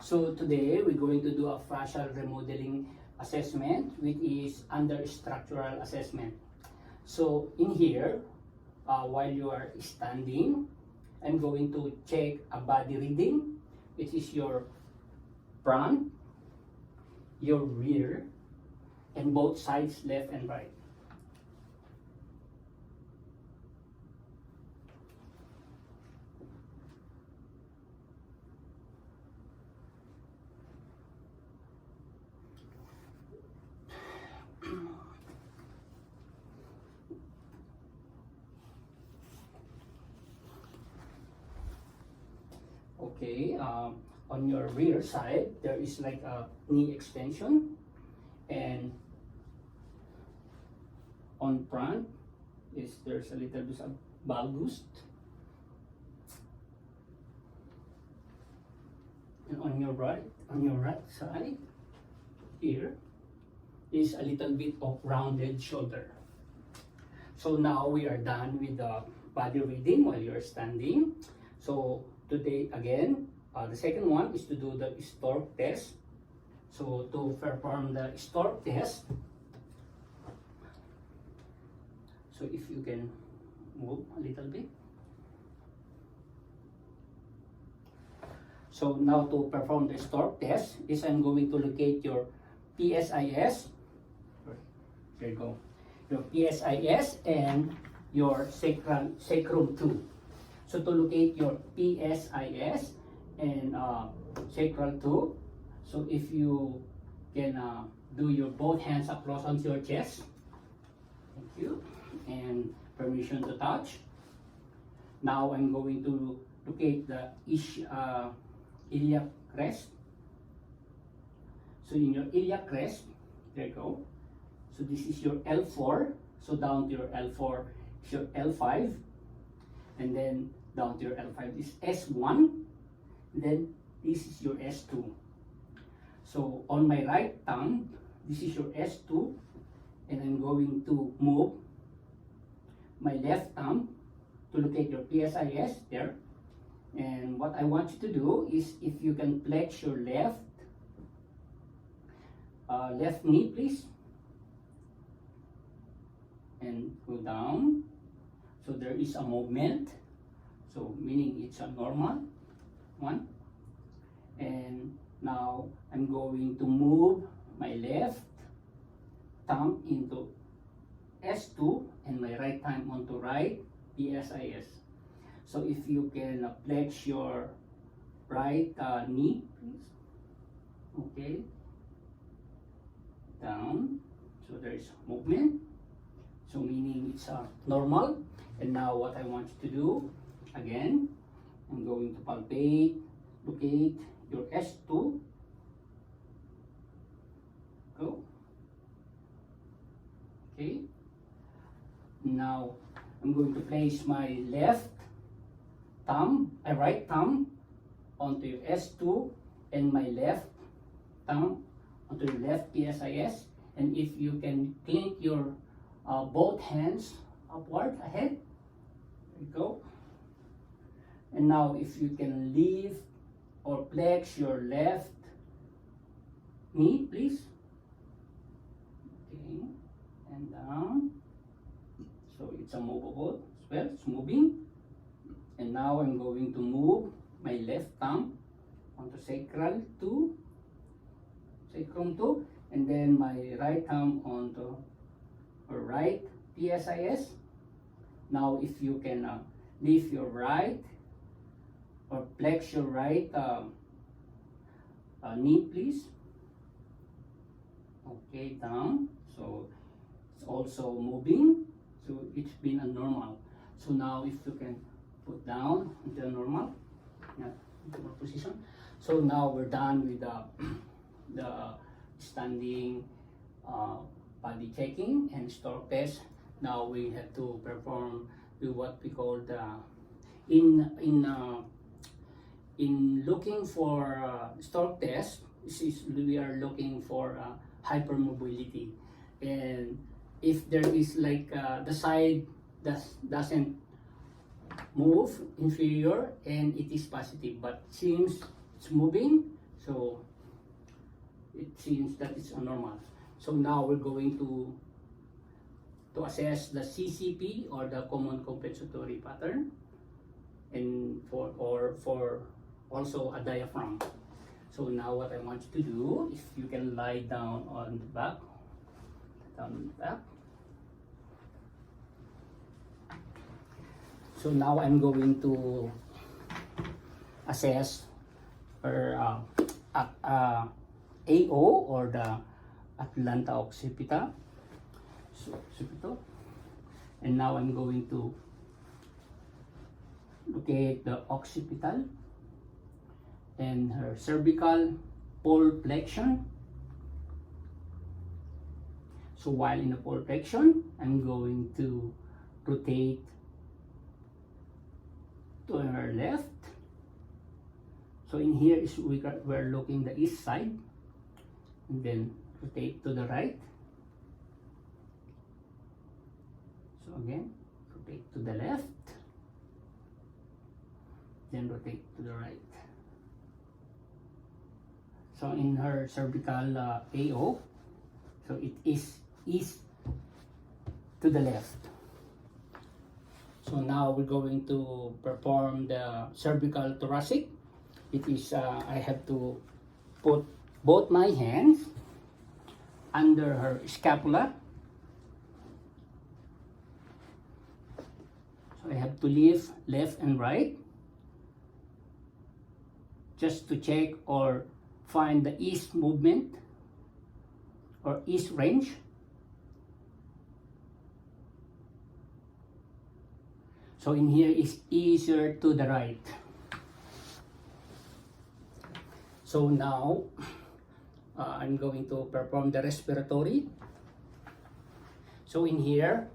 So today we're going to do a fascial remodeling assessment, which is under structural assessment. So in here, while you are standing, I'm going to check a body reading, which is your front, your rear, and both sides, left and right. Okay, on your rear side, there is like a knee extension, and on front there's a little bit of valgus, and on your right side here is a little bit of rounded shoulder. So now we are done with the body reading while you're standing. So today again, the second one is to do the Stork test. So to perform the Stork test, so if you can move a little bit. So now to perform the Stork test is I'm going to locate your PSIS. There you go. Your PSIS and your sacrum 2. So to locate your PSIS and sacral 2, so if you can do your both hands across onto your chest. Thank you. And permission to touch. Now I'm going to locate the iliac crest. So in your iliac crest, there you go. So this is your L4. So down to your L4 is your L5. And then down to your L5 is S1. Then this is your S2. So on my right thumb, this is your S2. And I'm going to move my left thumb to locate your PSIS there. And what I want you to do is if you can flex your left knee, please. And go down. So there is a movement. So meaning it's a normal one. And now I'm going to move my left thumb into S2 and my right thumb onto right PSIS. So if you can flex your right knee, please. Okay. Down. So there is movement. So meaning it's normal. And now what I want you to do, again, I'm going to palpate, locate your S2. Go. Okay. Now I'm going to place my right thumb onto your S2 and my left thumb onto your left PSIS. And if you can clink your both hands upward ahead, there you go. And now if you can lift or flex your left knee, please. Okay, and down. So it's a movable as well, it's moving. And now I'm going to move my left thumb onto sacrum 2, and then my right thumb onto right PSIS. Now if you can lift your right or flex your right knee, please. Okay, down. So it's also moving. So it's been a normal. So now if you can put down into a normal, position. So now we're done with the standing body checking and Stork test. Now we have to perform what we call the in looking for Stork test. We are looking for hypermobility, and if there is like the side that doesn't move inferior and it is positive, but seems it's moving, So it seems that it's normal. So now we're going to assess the CCP, or the common compensatory pattern, and for also a diaphragm. So now what I want you to do is, you can lie down on the back, So now I'm going to assess her AO, or the Atlanta occipita. And now I'm going to locate the occipital and her cervical pole flexion. So while in the pole flexion, I'm going to rotate to her left. So in here is we're looking the east side, and then rotate to the right. So again, rotate to the left, then rotate to the right. So in her cervical AO, so it is east to the left. So now we're going to perform the cervical thoracic. It is, I have to put both my hands under her scapula. So I have to lift left and right, just to check or find the east movement or east range. So in here is easier to the right. So now I'm going to perform the respiratory. So in here,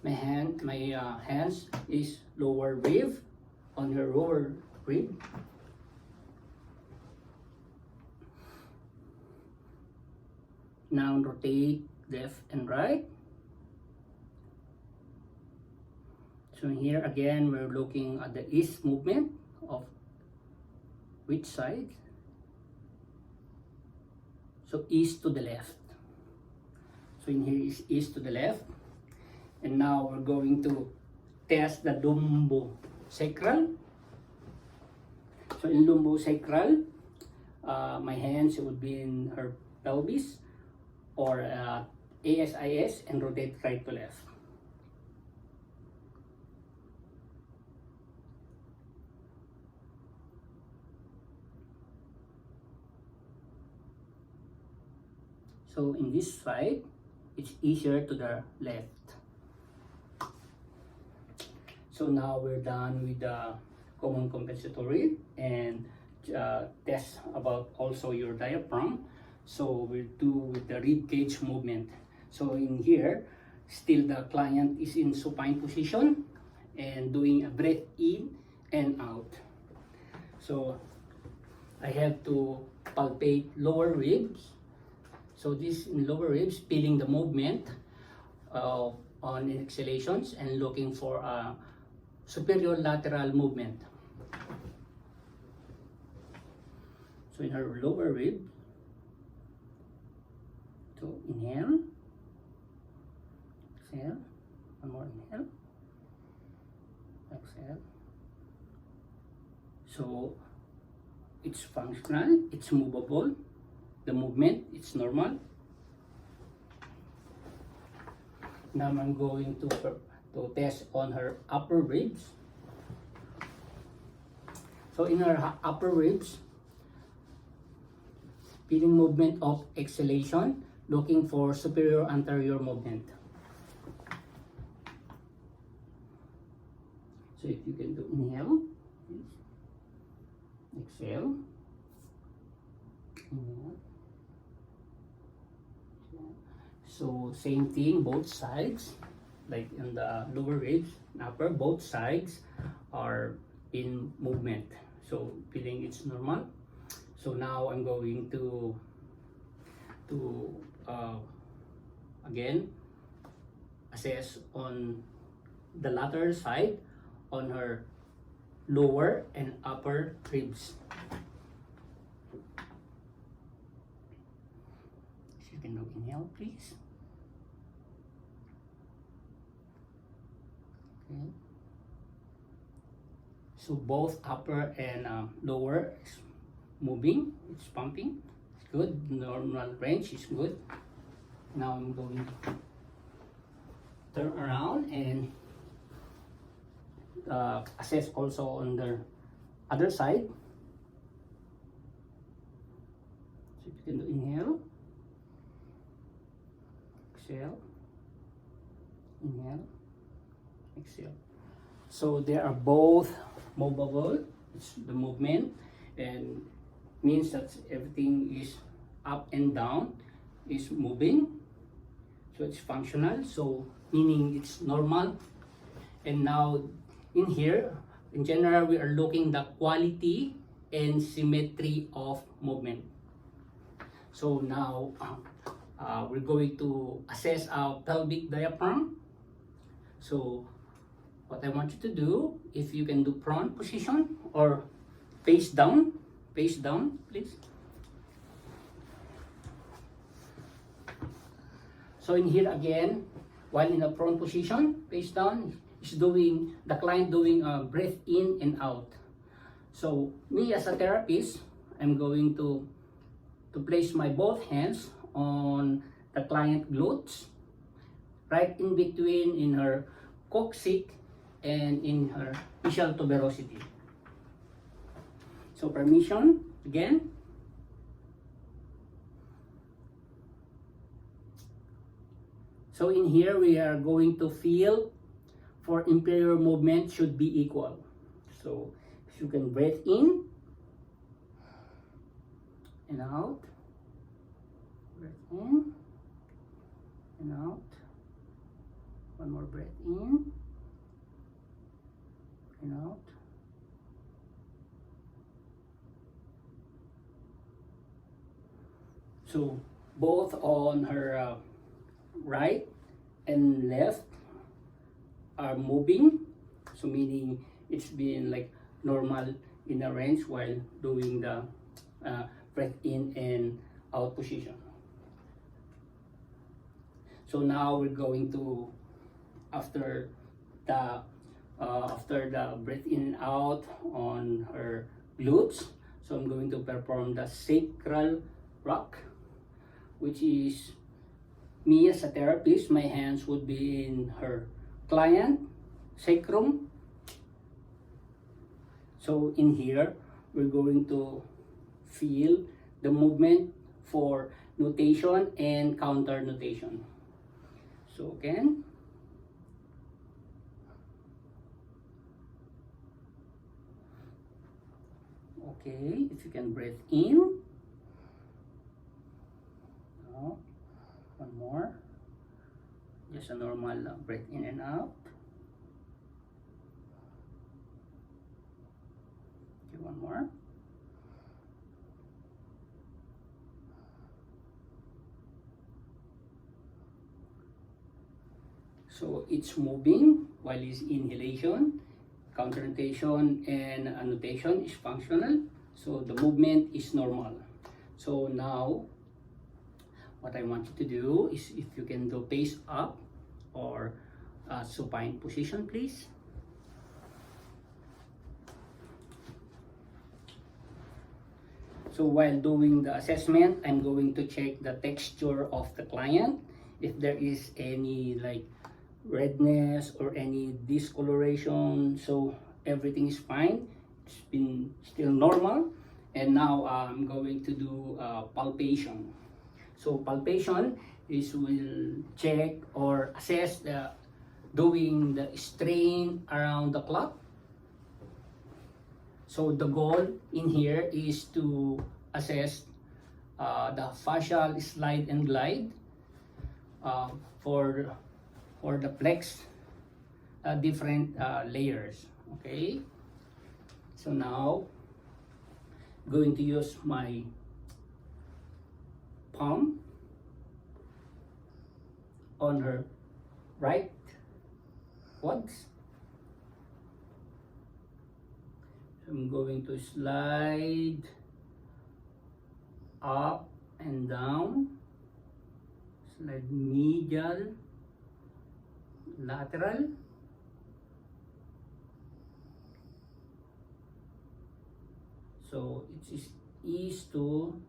my hands is lower rib, on her lower rib. Now rotate left and right. So here again, we're looking at the east movement of which side. So east to the left. So in here is east to the left. And now we're going to test the lumbosacral. So in lumbosacral, my hands would be in her pelvis, or ASIS, and rotate right to left. So in this side, it's easier to the left. So now we're done with the common compensatory, and test about also your diaphragm. So we'll do with the rib cage movement. So in here, still the client is in supine position and doing a breath in and out. So I have to palpate lower ribs. So this in lower ribs, feeling the movement on exhalations and looking for a superior lateral movement. So in her lower rib, so inhale, exhale, one more inhale, exhale. So it's functional, it's movable, the movement, it's normal. Now I'm going to test on her upper ribs. So in her upper ribs, feeling movement of exhalation, looking for superior anterior movement. So if you can do inhale, please. Exhale. Inhale. So same thing, both sides, like in the lower ribs, upper, both sides are in movement. So feeling it's normal. So now I'm going to again assess on the lateral side on her lower and upper ribs. you can do inhale, please. Okay. So both upper and lower is moving, it's pumping, it's good. Normal range is good. Now I'm going to turn around and assess also on the other side. So if you can do inhale, exhale, inhale, exhale. So they are both movable. It's the movement and means that everything is up and down is moving. So it's functional. So meaning it's normal. And now in here, in general, we are looking the quality and symmetry of movement. So now we're going to assess our pelvic diaphragm. So what I want you to do, if you can do prone position or face down, please. So in here again, while in a prone position, face down, is doing the client doing a breath in and out. So me as a therapist, I'm going to place my both hands on the client glutes, right in between in her coccyx and in her facial tuberosity. So permission again. So in here we are going to feel for inferior movement should be equal. So if you can breathe in and out, breath in and out, one more breath in and out. So both on her right and left are moving, so meaning it's been like normal in a range while doing the breath in and out position. So now we're going to, after the breath in and out on her glutes, so I'm going to perform the sacral rock, which is me as a therapist, my hands would be in her client sacrum. So in here we're going to feel the movement for nutation and counter nutation. So again, okay, if you can breathe in, now one more, just a normal breath in and out. Okay, one more. So it's moving while it's inhalation, counter nutation and annotation is functional. So the movement is normal. So now what I want you to do is if you can do face up or supine position, please. So while doing the assessment, I'm going to check the texture of the client. If there is any like redness or any discoloration, so everything is fine. It's been still normal. And now I'm going to do palpation. So palpation is will check or assess the doing the strain around the clot. So the goal in here is to assess the fascial slide and glide for the flex different layers. Okay. So now going to use my palm on her right quads. So I'm going to slide up and down slide medial, lateral, so it is east to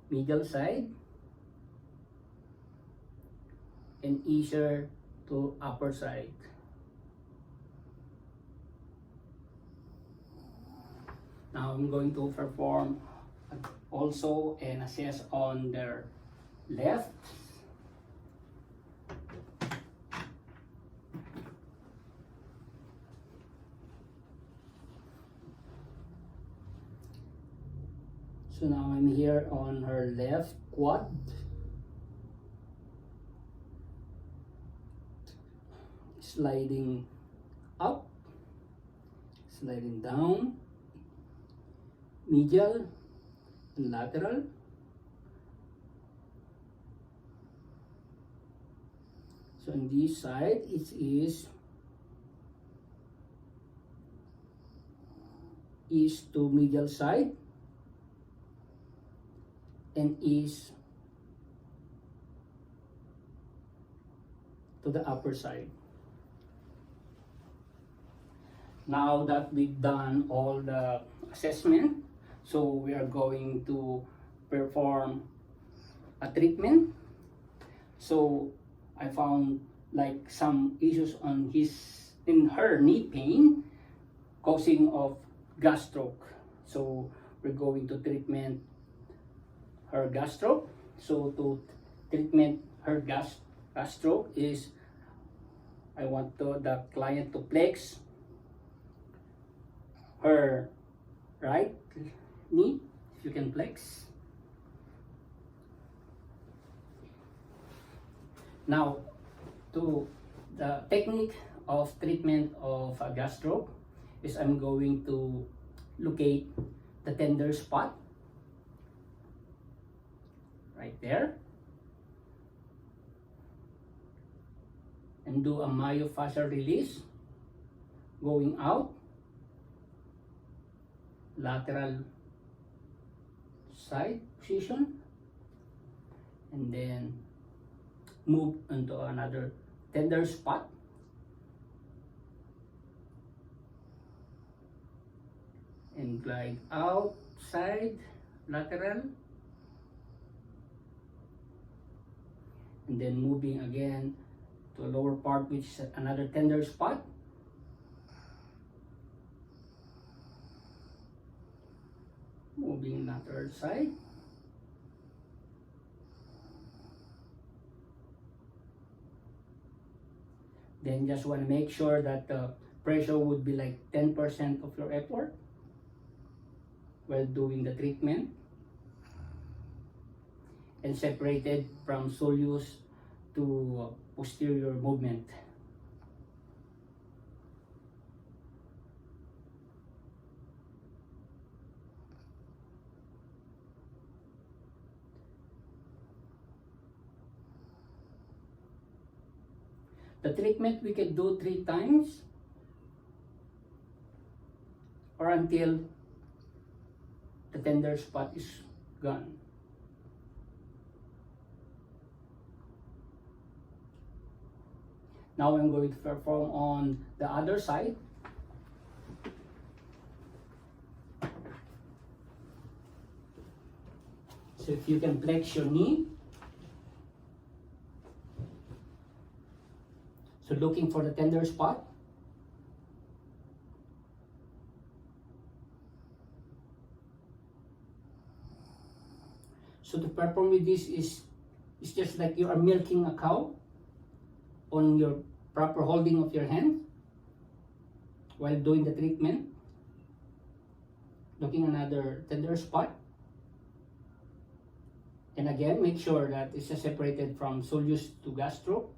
medial side and easier to upper side. Now I'm going to perform also an assess on their left. So now I'm here on her left quad. Sliding up, sliding down, medial and lateral. So on this side it is east to medial side and east to the upper side. Now that we've done all the assessment, so we are going to perform a treatment. So I found like some issues on in her knee pain causing of gas stroke. So we're going to treatment her gas stroke. So to treatment her gas stroke is I want the client to flex her right knee, if you can flex. Now, to the technique of treatment of a gas stroke is I'm going to locate the tender spot right there and do a myofascial release going out, lateral side position, and then move into another tender spot and glide outside lateral, and then moving again to a lower part which is another tender spot. Moving lateral side. Then just want to make sure that the pressure would be like 10% of your effort while doing the treatment, and separated from soleus to posterior movement. The treatment we can do 3 times or until the tender spot is gone. Now I'm going to perform on the other side. So if you can flex your knee. So looking for the tender spot. So to perform with this is just like you are milking a cow on your proper holding of your hand while doing the treatment. Looking another tender spot. And again, make sure that it's separated from soleus to gas stroke.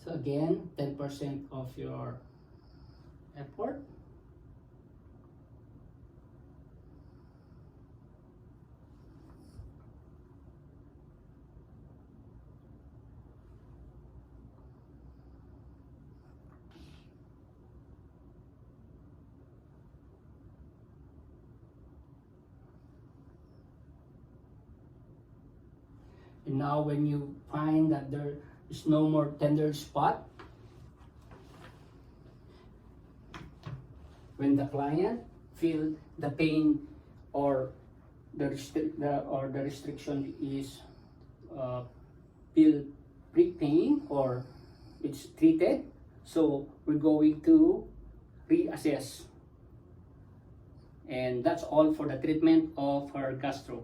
So again, 10% of your effort. And now when you find that there is no more tender spot, when the client feel the pain or the restriction is feel prick pain or it's treated, so we're going to reassess. And that's all for the treatment of her gastro.